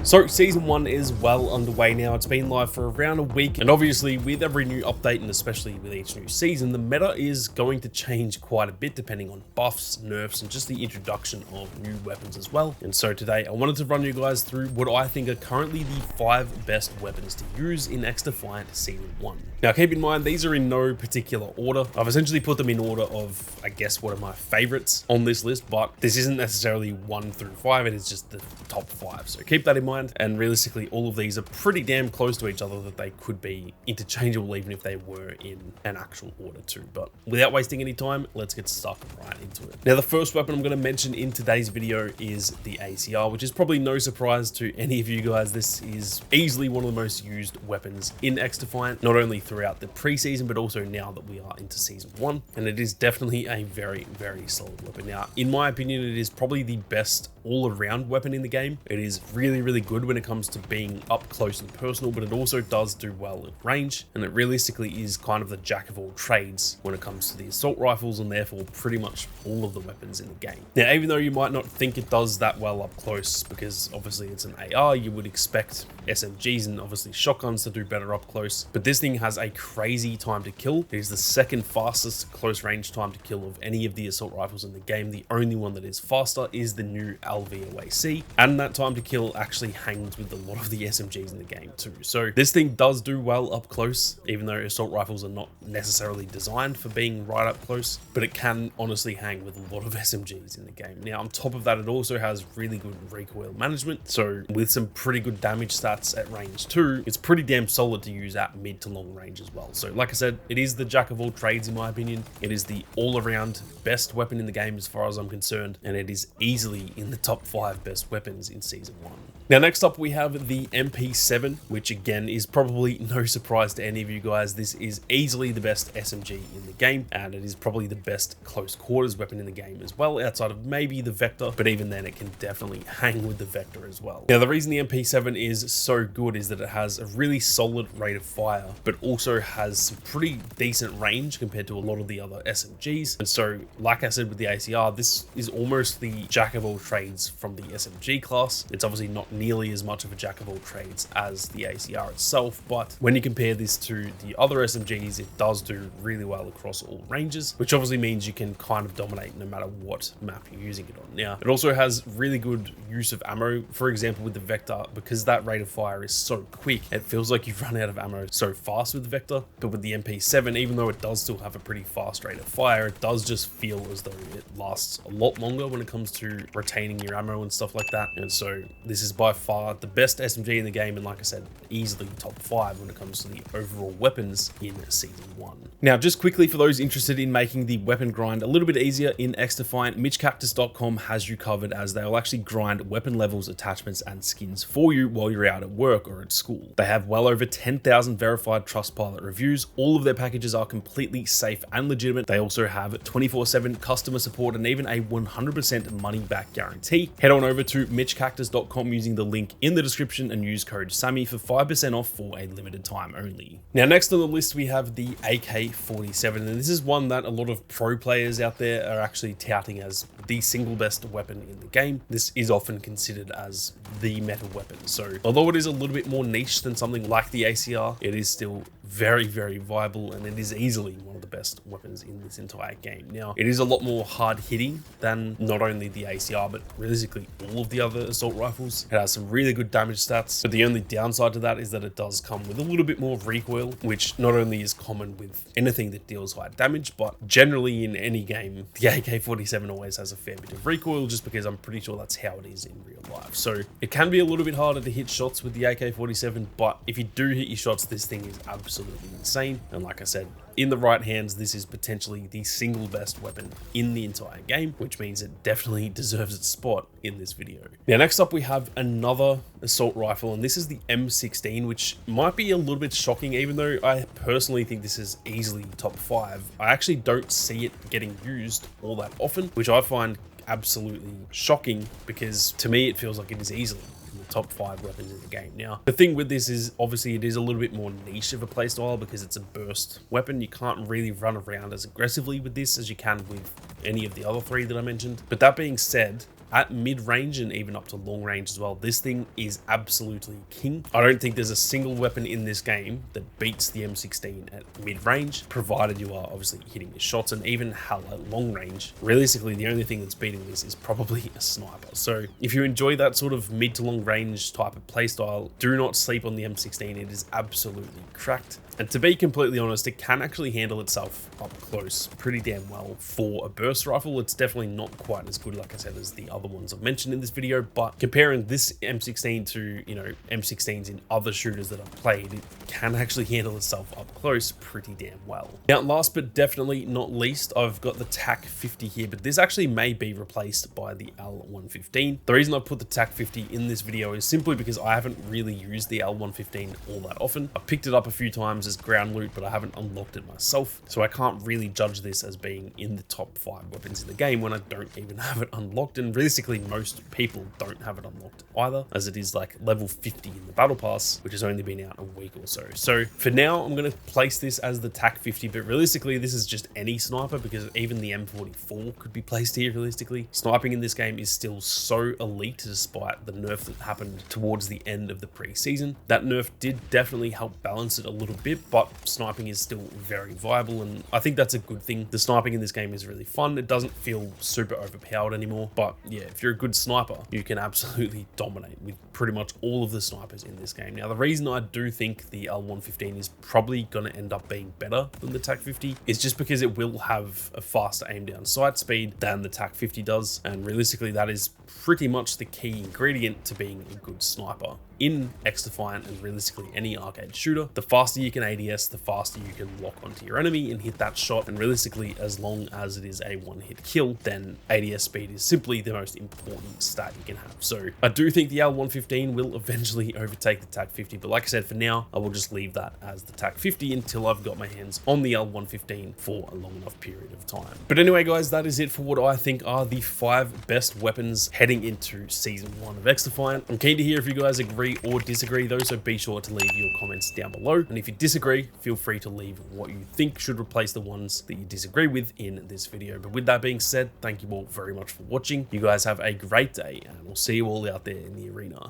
So Season 1 is well underway now. It's been live for around a week, and obviously with every new update and especially with each new season, the meta is going to change quite a bit depending on buffs, nerfs, and just the introduction of new weapons as well. And so today I wanted to run you guys through what I think are currently the 5 best weapons to use in XDefiant Season 1. Now keep in mind, these are in no particular order. I've essentially put them in order of, I guess, what are my favorites on this list, but this isn't necessarily 1 through 5, it is just the top 5. So keep that in mind. And realistically, all of these are pretty damn close to each other that they could be interchangeable even if they were in an actual order too. But without wasting any time, let's get stuck right into it. Now, the first weapon I'm going to mention in today's video is the ACR, which is probably no surprise to any of you guys. This is easily one of the most used weapons in XDefiant, not only throughout the preseason, but also now that we are into Season 1. And it is definitely a very, very solid weapon. Now, in my opinion, it is probably the best all-around weapon in the game. It is really, really good when it comes to being up close and personal, but it also does do well at range, and it realistically is kind of the jack of all trades when it comes to the assault rifles and therefore pretty much all of the weapons in the game. Now, even though you might not think it does that well up close, because obviously it's an AR, you would expect SMGs and obviously shotguns to do better up close, but this thing has a crazy time to kill. It is the second fastest close range time to kill of any of the assault rifles in the game. The only one that is faster is the new LVOAC, and that time to kill actually hangs with a lot of the SMGs in the game too. So this thing does do well up close, even though assault rifles are not necessarily designed for being right up close, but it can honestly hang with a lot of SMGs in the game. Now, on top of that, it also has really good recoil management, so with some pretty good damage stats at range too, it's pretty damn solid to use at mid to long range as well. So like I said, it is the jack of all trades in my opinion. It is the all-around best weapon in the game as far as I'm concerned, and it is easily in the top 5 best weapons in Season 1. Now, next up we have the MP7, which again is probably no surprise to any of you guys. This is easily the best SMG in the game, and it is probably the best close quarters weapon in the game as well, outside of maybe the Vector, but even then it can definitely hang with the Vector as well. Now, the reason the MP7 is so good is that it has a really solid rate of fire, but also has some pretty decent range compared to a lot of the other SMGs. And so, like I said with the ACR, this is almost the jack of all trades from the SMG class. It's obviously not nearly as much of a jack of all trades as the ACR itself, but when you compare this to the other SMGs, it does do really well across all ranges, which obviously means you can kind of dominate no matter what map you're using it on. Now, it also has really good use of ammo. For example, with the Vector, because that rate of fire is so quick, it feels like you run out of ammo so fast with the Vector. But with the MP7, even though it does still have a pretty fast rate of fire, it does just feel as though it lasts a lot longer when it comes to retaining your ammo and stuff like that. And so this is by far the best SMG in the game, and like I said, easily top 5 when it comes to the overall weapons in Season 1. Now, just quickly for those interested in making the weapon grind a little bit easier in XDefiant, MitchCactus.com has you covered, as they will actually grind weapon levels, attachments, and skins for you while you're out at work or at school. They have well over 10,000 verified Trustpilot reviews. All of their packages are completely safe and legitimate. They also have 24/7 customer support and even a 100% money back guarantee. Head on over to MitchCactus.com using the link in the description and use code SAMMY for 5% off for a limited time only. Now, next on the list we have the AK-47, and this is one that a lot of pro players out there are actually touting as the single best weapon in the game. This is often considered as the meta weapon, so although it is a little bit more niche than something like the ACR, it is still very, very viable, and it is easily one of the best weapons in this entire game. Now, it is a lot more hard hitting than not only the ACR, but realistically all of the other assault rifles. It has some really good damage stats, but the only downside to that is that it does come with a little bit more recoil, which not only is common with anything that deals high damage, but generally in any game, the AK-47 always has a fair bit of recoil, just because I'm pretty sure that's how it is in real life. So it can be a little bit harder to hit shots with the AK-47, but if you do hit your shots, this thing is absolutely insane. And like I said, in the right hands, this is potentially the single best weapon in the entire game, which means it definitely deserves its spot in this video. Now, next up we have another assault rifle, and this is the M16, which might be a little bit shocking, even though I personally think this is easily top 5. I actually don't see it getting used all that often, which I find absolutely shocking, because to me it feels like it is easily top 5 weapons in the game. Now, the thing with this is obviously it is a little bit more niche of a playstyle because it's a burst weapon. You can't really run around as aggressively with this as you can with any of the other 3 that I mentioned. But that being said, at mid-range and even up to long range as well, this thing is absolutely king. I don't think there's a single weapon in this game that beats the M16 at mid-range, provided you are obviously hitting your shots, and even hell at long range. Realistically, the only thing that's beating this is probably a sniper. So if you enjoy that sort of mid to long range type of playstyle, do not sleep on the M16. It is absolutely cracked. And to be completely honest, it can actually handle itself up close pretty damn well. For a burst rifle, it's definitely not quite as good, like I said, as the other ones I've mentioned in this video, but comparing this M16 to, you know, M16s in other shooters that I've played, it can actually handle itself up close pretty damn well. Now, last but definitely not least, I've got the TAC 50 here, but this actually may be replaced by the L115. The reason I put the TAC 50 in this video is simply because I haven't really used the L115 all that often. I picked it up a few times as ground loot, but I haven't unlocked it myself, so I can't really judge this as being in the top 5 weapons in the game when I don't even have it unlocked, and realistically most people don't have it unlocked either, as it is like level 50 in the battle pass, which has only been out a week or so. So for now, I'm going to place this as the TAC 50, but realistically this is just any sniper, because even the M44 could be placed here realistically. Sniping in this game is still so elite despite the nerf that happened towards the end of the preseason. That nerf did definitely help balance it a little bit, but sniping is still very viable, and I think that's a good thing. The sniping in this game is really fun. It doesn't feel super overpowered anymore, but yeah, if you're a good sniper, you can absolutely dominate with pretty much all of the snipers in this game. Now, the reason I do think the L115 is probably going to end up being better than the TAC 50 is just because it will have a faster aim down sight speed than the TAC 50 does, and realistically that is pretty much the key ingredient to being a good sniper in XDefiant and realistically any arcade shooter. The faster you can ADS, the faster you can lock onto your enemy and hit that shot, and realistically, as long as it is a one-hit kill, then ADS speed is simply the most important stat you can have. So I do think the L115 will eventually overtake the TAC 50, but like I said, for now, I will just leave that as the TAC 50 until I've got my hands on the L115 for a long enough period of time. But anyway, guys, that is it for what I think are the 5 best weapons heading into Season 1 of XDefiant. I'm keen to hear if you guys agree or disagree though, so be sure to leave your comments down below. And if you disagree, feel free to leave what you think should replace the ones that you disagree with in this video. But with that being said, thank you all very much for watching. You guys have a great day, and we'll see you all out there in the arena.